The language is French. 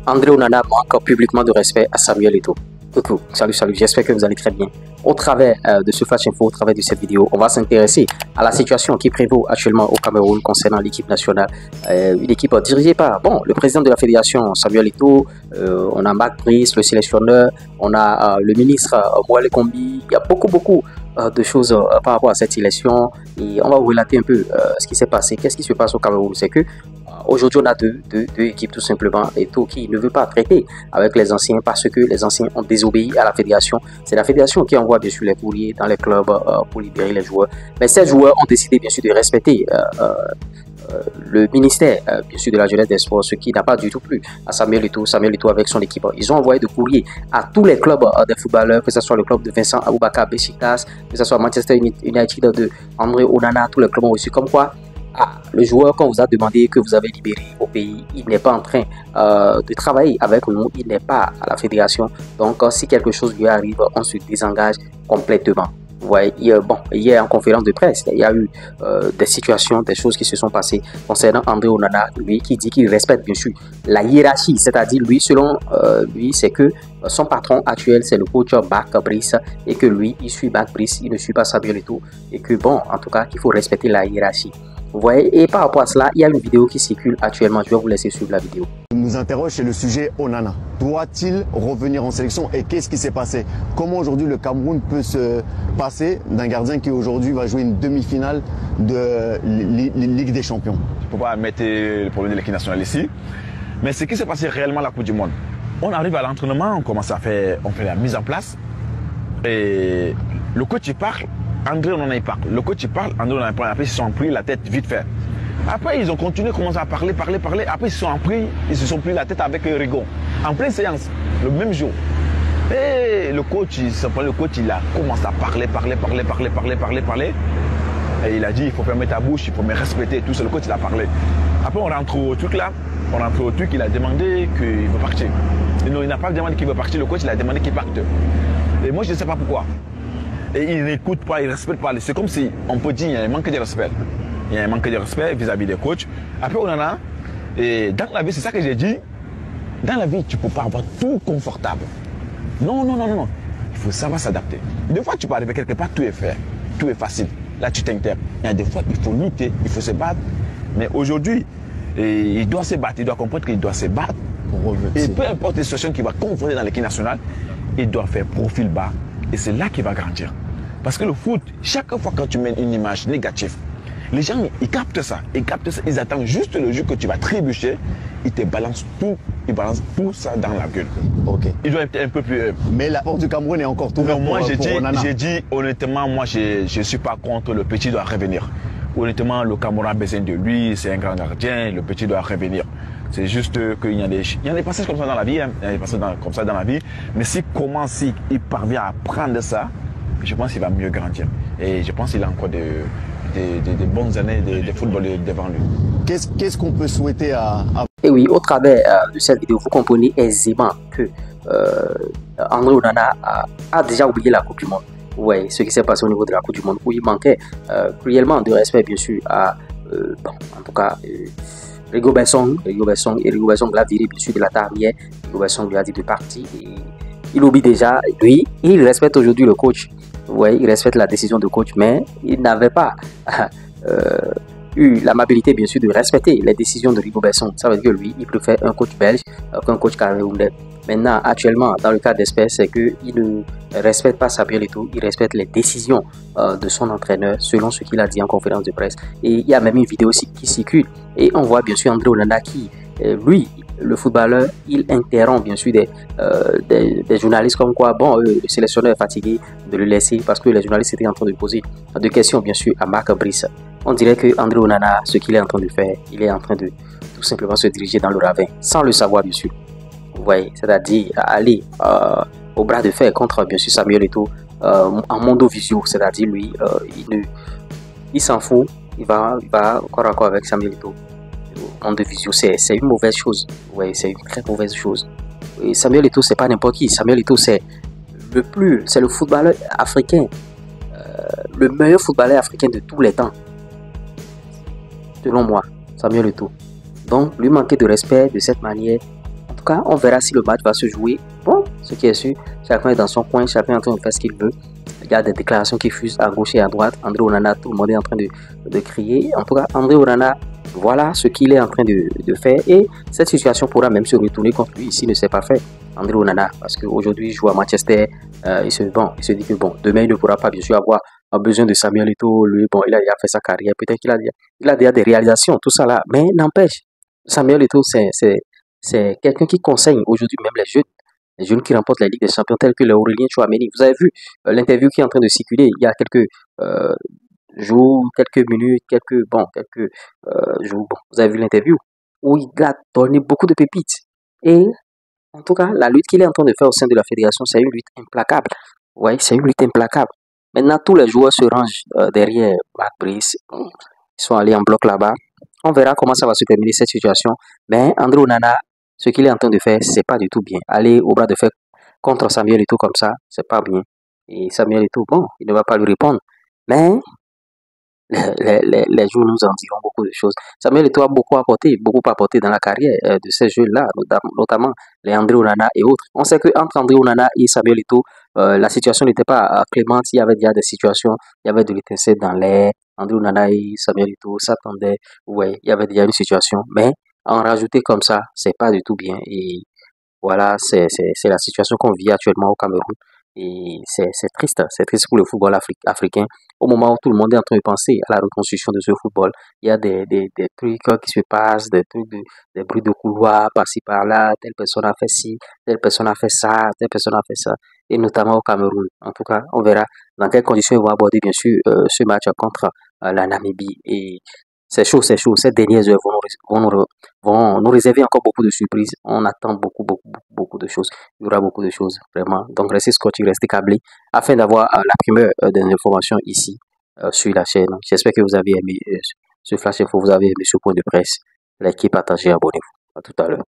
André Onana manque publiquement de respect à Samuel Eto'o. Coucou, salut, j'espère que vous allez très bien. Au travers de ce Flash Info, au travers de cette vidéo, on va s'intéresser à la situation qui prévaut actuellement au Cameroun concernant l'équipe nationale. Une équipe dirigée par le président de la fédération, Samuel Eto'o, on a Marc Brice, le sélectionneur, on a le ministre Moale Kombi. Il y a beaucoup de choses par rapport à cette sélection et on va vous relater un peu ce qui s'est passé. Qu'est-ce qui se passe au Cameroun? C'est que aujourd'hui, on a deux équipes tout simplement. Eto'o qui ne veut pas traiter avec les anciens parce que les anciens ont désobéi à la fédération. C'est la fédération qui envoie bien sûr les courriers dans les clubs pour libérer les joueurs. Mais ces joueurs ont décidé bien sûr de respecter le ministère bien sûr de la jeunesse des sports, ce qui n'a pas du tout plu à Samuel Eto'o avec son équipe. Ils ont envoyé des courriers à tous les clubs des footballeurs, que ce soit le club de Vincent Aboubakar Besiktas, que ce soit Manchester United de André Onana, tous les clubs ont reçu comme quoi le joueur qu'on vous a demandé, que vous avez libéré au pays, il n'est pas en train de travailler avec nous, il n'est pas à la fédération. Donc si quelque chose lui arrive, on se désengage complètement. Vous voyez, hier en conférence de presse, il y a eu des situations, des choses qui se sont passées concernant André Onana, lui qui dit qu'il respecte bien sûr la hiérarchie, c'est-à-dire lui, selon lui, c'est que son patron actuel, c'est le coach Marc Brice et que lui, il suit Marc Brice, il ne suit pas Samuel Eto'o et que en tout cas, qu'il faut respecter la hiérarchie. Vous voyez, et par rapport à cela, il y a une vidéo qui circule actuellement. Je vais vous laisser suivre la vidéo. Nous interroge sur le sujet Onana. Doit-il revenir en sélection et qu'est-ce qui s'est passé? Comment aujourd'hui le Cameroun peut se passer d'un gardien qui aujourd'hui va jouer une demi-finale de Ligue des Champions? Je ne peux pas mettre le problème de l'équipe nationale ici. Mais ce qui s'est passé réellement à la Coupe du Monde, on arrive à l'entraînement, on commence on fait la mise en place. Et le coach il parle. André Onana il parle. Le coach il parle, André Onana il parle. Après ils se sont pris la tête vite fait. Après ils ont continué, commencé à parler. Après ils se sont pris la tête avec Rigon. En pleine séance, le même jour. Et le coach il a commencé à parler. Et il a dit il faut fermer ta bouche, il faut me respecter et tout ça. Le coach il a parlé. Après on rentre au truc là. Il a demandé qu'il veut partir. Non, il n'a pas demandé qu'il veut partir. Le coach il a demandé qu'il parte. Et moi je ne sais pas pourquoi. Et il n'écoute pas, il ne respecte pas. C'est comme si on peut dire qu'il y a un manque de respect. Il y a un manque de respect vis-à-vis des coachs. Après, on en a. Et dans la vie, c'est ça que j'ai dit. Dans la vie, tu ne peux pas avoir tout confortable. Non. Il faut savoir s'adapter. Des fois, tu peux arriver quelque part, tout est fait. Tout est facile. Là, tu t'internes. Il y a des fois, il faut lutter, il faut se battre. Mais aujourd'hui, il doit se battre. Il doit comprendre qu'il doit se battre. Et peu importe les situations qu'il va confronter dans l'équipe nationale, il doit faire profil bas. Et c'est là qu'il va grandir. Parce que le foot, chaque fois quand tu mets une image négative, les gens, ils captent ça. Ils attendent juste le jour que tu vas trébucher. Ils te balancent tout. Ils balancent tout ça dans la gueule. Ok. Ils doivent être un peu plus... Mais la porte du Cameroun est encore ouverte pour Onana. J'ai dit, honnêtement, moi, je ne suis pas contre. Le petit doit revenir. Honnêtement, le Cameroun a besoin de lui. C'est un grand gardien. Le petit doit revenir. C'est juste qu'il y a des passages comme ça dans la vie. Il y a des passages comme ça dans la vie. Mais s'il parvient à prendre ça, je pense qu'il va mieux grandir. Et je pense qu'il a encore des bonnes années de football devant lui. Qu'est-ce qu'on peut souhaiter à... Et oui, au travers de cette vidéo, vous comprenez aisément que André Onana a déjà oublié la Coupe du Monde. Vous voyez ce qui s'est passé au niveau de la Coupe du Monde, où il manquait cruellement de respect, bien sûr, à, en tout cas, Rigobert Song l'a viré, bien sûr, de la tarière. Rigobert Song lui a dit de partir. Et il oublie déjà, lui, il respecte aujourd'hui le coach. Vous voyez, il respecte la décision du coach, mais il n'avait pas eu l'amabilité, bien sûr, de respecter les décisions de Rigobert Song. Ça veut dire que lui, il préfère un coach belge qu'un coach camerounais. Maintenant, actuellement, dans le cas d'espèce, c'est qu'il ne respecte pas Samuel Eto'o, il respecte les décisions de son entraîneur, selon ce qu'il a dit en conférence de presse. Et il y a même une vidéo aussi qui circule. Et on voit bien sûr André Onana qui, lui, le footballeur, il interrompt bien sûr des journalistes comme quoi, le sélectionneur est fatigué de le laisser parce que les journalistes étaient en train de poser des questions bien sûr à Marc Brice. On dirait que André Onana, ce qu'il est en train de faire, il est en train de tout simplement se diriger dans le ravin, sans le savoir bien sûr. Vous voyez, c'est-à-dire aller au bras de fer contre bien sûr Samuel Eto'o en mondo visio, c'est-à-dire lui, il s'en fout, il va corps à corps avec Samuel Eto'o. Mondo visio, c'est une mauvaise chose. Vous voyez, c'est une très mauvaise chose. Et Samuel Eto'o, c'est pas n'importe qui. Samuel Eto'o, c'est le footballeur africain, le meilleur footballeur africain de tous les temps, selon moi, Samuel Eto'o. Donc, lui manquer de respect de cette manière, tout cas, on verra si le match va se jouer. Bon, ce qui est sûr, chacun est dans son coin, chacun est en train de faire ce qu'il veut. Il y a des déclarations qui fusent à gauche et à droite. André Onana, tout le monde est en train de crier. En tout cas, André Onana, voilà ce qu'il est en train de faire. Et cette situation pourra même se retourner contre lui s'il ne s'est pas fait. André Onana, parce qu'aujourd'hui, il joue à Manchester. Il se dit que bon, demain, il ne pourra pas bien sûr avoir besoin de Samuel Eto'o. Lui, bon, il a déjà fait sa carrière. Peut-être qu'il a déjà des réalisations, tout ça là. Mais n'empêche, Samuel Eto'o, c'est quelqu'un qui conseille aujourd'hui même les jeunes qui remportent la Ligue des Champions tels que le Aurélien Tchouaméni. Vous avez vu l'interview qui est en train de circuler il y a quelques jours, quelques minutes, quelques jours. Bon, vous avez vu l'interview où il a donné beaucoup de pépites. Et en tout cas, la lutte qu'il est en train de faire au sein de la fédération, c'est une lutte implacable. Oui, c'est une lutte implacable. Maintenant, tous les joueurs se rangent derrière Marc Brice. Ils sont allés en bloc là-bas. On verra comment ça va se terminer cette situation. Mais André Onana, ce qu'il est en train de faire, c'est pas du tout bien. Aller au bras de fer contre Samuel Eto'o comme ça, c'est pas bien. Et Samuel Eto'o, bon, il ne va pas lui répondre. Mais les jours nous en diront beaucoup de choses. Samuel Eto'o a beaucoup apporté dans la carrière de ces jeunes-là, notamment les André Onana et autres. On sait qu'entre André Onana et Samuel Eto'o, la situation n'était pas clémente. Il y avait déjà des situations, il y avait de l'étincelle dans l'air. André Onana et Samuel Eto'o s'attendaient. Ouais, il y avait déjà une situation. Mais en rajouter comme ça, c'est pas du tout bien. Et voilà, c'est la situation qu'on vit actuellement au Cameroun. Et c'est triste pour le football africain. Au moment où tout le monde est en train de penser à la reconstruction de ce football, il y a des trucs qui se passent, des bruits de couloir par-ci par-là, telle personne a fait ci, telle personne a fait ça, telle personne a fait ça, et notamment au Cameroun. En tout cas, on verra dans quelles conditions ils vont aborder bien sûr ce match contre la Namibie. Et c'est chaud, c'est chaud. Ces dernières heures vont nous réserver encore beaucoup de surprises. On attend beaucoup de choses. Il y aura beaucoup de choses, vraiment. Donc, restez scotchés, restez câblés afin d'avoir la primeur des informations ici sur la chaîne. J'espère que vous avez aimé ce flash info, vous avez aimé ce point de presse. Likez, partagez, abonnez-vous. À tout à l'heure.